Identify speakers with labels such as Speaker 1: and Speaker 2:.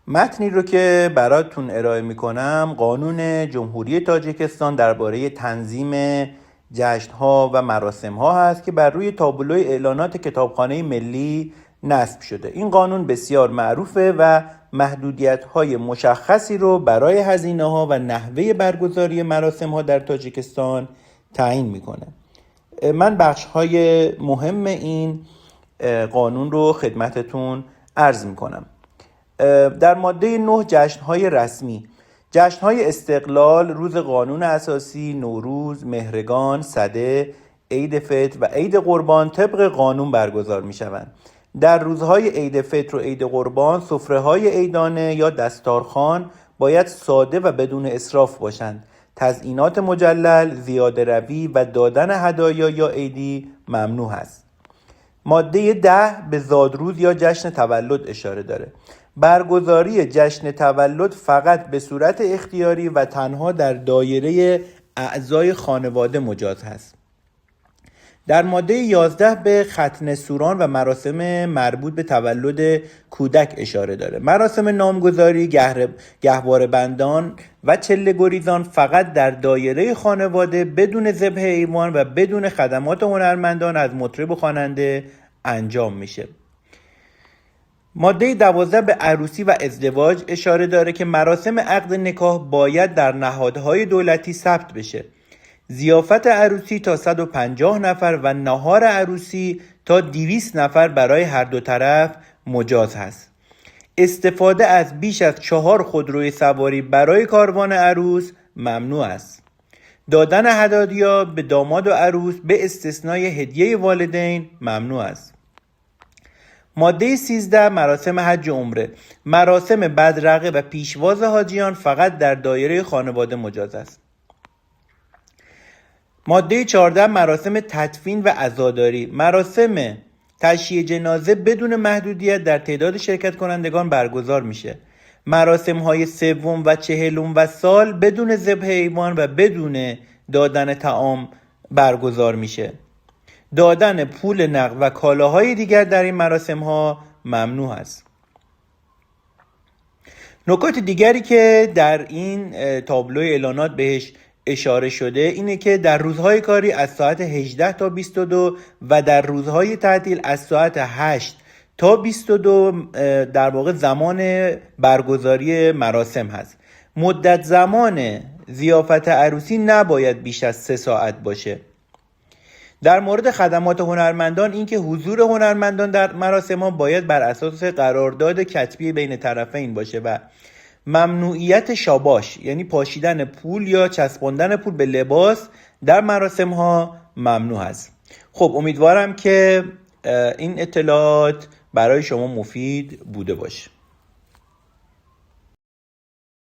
Speaker 1: متنی رو که براتون ارائه میکنم قانون جمهوری تاجیکستان درباره تنظیم جشن‌ها و مراسم‌ها هست که بر روی تابلوی اعلانات کتابخانه ملی نصب شده. این قانون بسیار معروفه و محدودیت‌های مشخصی رو برای هزینه‌ها و نحوه برگزاری مراسم‌ها در تاجیکستان تعیین میکنه. من بخش‌های مهم این قانون رو خدمتتون عرض میکنم. در ماده 9 جشن‌های رسمی: جشن‌های استقلال، روز قانون اساسی، نوروز، مهرگان، سده، عید فطر و عید قربان طبق قانون برگزار می‌شوند. در روزهای عید فطر و عید قربان سفره‌های عیدانه یا دستارخوان باید ساده و بدون اسراف باشند. تزیینات مجلل، زیاده روی و دادن هدایا یا عیدی ممنوع است. ماده 10 به زادروز یا جشن تولد اشاره داره. برگزاری جشن تولد فقط به صورت اختیاری و تنها در دایره اعضای خانواده مجاز است. در ماده 11 به ختنه سوران و مراسم مربوط به تولد کودک اشاره داره. مراسم نامگذاری، گهواره بندان و چله گریزان فقط در دایره خانواده بدون ذبح حیوان و بدون خدمات هنرمندان از مطرب و خواننده انجام میشه. ماده 12 به عروسی و ازدواج اشاره داره که مراسم عقد نکاح باید در نهادهای دولتی ثبت بشه. ضیافت عروسی تا 150 نفر و نهار عروسی تا 200 نفر برای هر دو طرف مجاز هست. استفاده از بیش از 4 خودروی سواری برای کاروان عروس ممنوع است. دادن هدایا به داماد و عروس به استثنای هدیه والدین ممنوع است. ماده 13 مراسم حج و عمره: مراسم بدرقه و پیشواز حاجیان فقط در دایره خانواده مجاز است. ماده 14 مراسم تدفین و عزاداری: مراسم تشییع جنازه بدون محدودیت در تعداد شرکت کنندگان برگزار میشه. مراسم های سوم و چهلم و سال بدون ذبح حیوان و بدون دادن طعام برگزار میشه. دادن پول نقد و کالاهای دیگر در این مراسم ها ممنوع است. نکات دیگری که در این تابلوی اعلانات بهش اشاره شده اینه که در روزهای کاری از ساعت 18 تا 22 و در روزهای تعطیل از ساعت 8 تا 22 در واقع زمان برگزاری مراسم هست. مدت زمان ضیافت عروسی نباید بیش از 3 ساعت باشه. در مورد خدمات هنرمندان اینکه حضور هنرمندان در مراسم ها باید بر اساس قرارداد کتبی بین طرفین باشه و ممنوعیت شاباش یعنی پاشیدن پول یا چسباندن پول به لباس در مراسم ها ممنوع است. خب امیدوارم که این اطلاعات برای شما مفید بوده باشه.